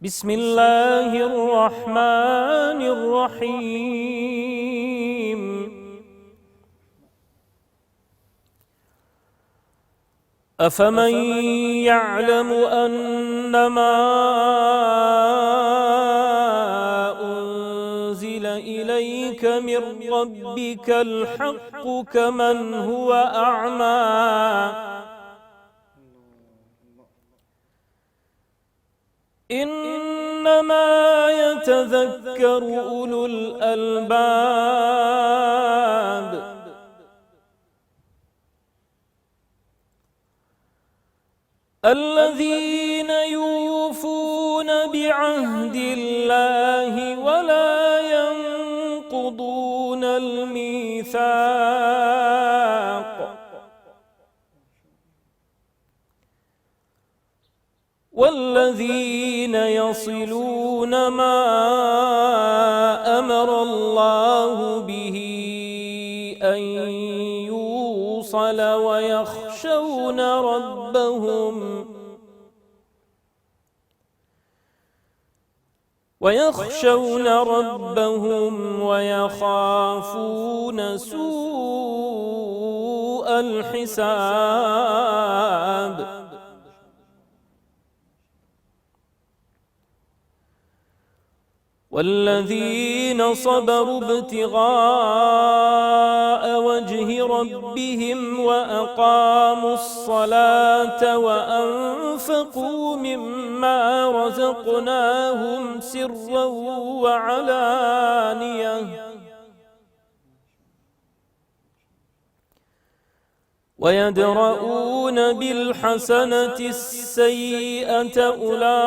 بسم الله الرحمن الرحيم. أفمن يعلم أنما أنزل إليك من ربك الحق كمن هو أعمى إنما يتذكر أولو الألباب. الذين يوفون بعهد الله ولا ينقضون الميثاق والذين يصلون ما أمر الله به أن يوصل ويخشون ربهم ويخافون سوء الحساب. والذين صبروا ابتغاء وجه ربهم وأقاموا الصلاة وأنفقوا مما رزقناهم سرا وعلانية ويدرؤون بالحسنة السيئة أولئك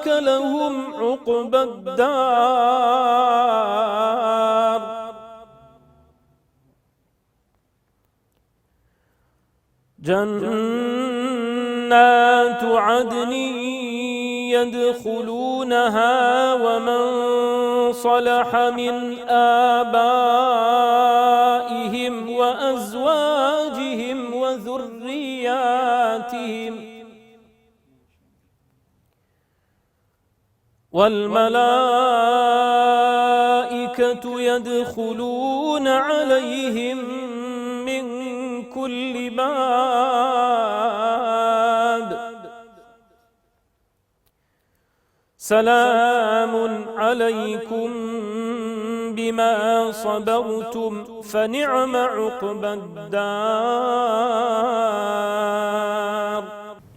لهم عقبى الدار. جنات عدن يدخلونها ومن صلح من آبائهم وأزواجهم وذرياتهم والملائكة يدخلون عليهم من كل باب. سلام عليكم بما صبرتم فنعم عقبى الدار.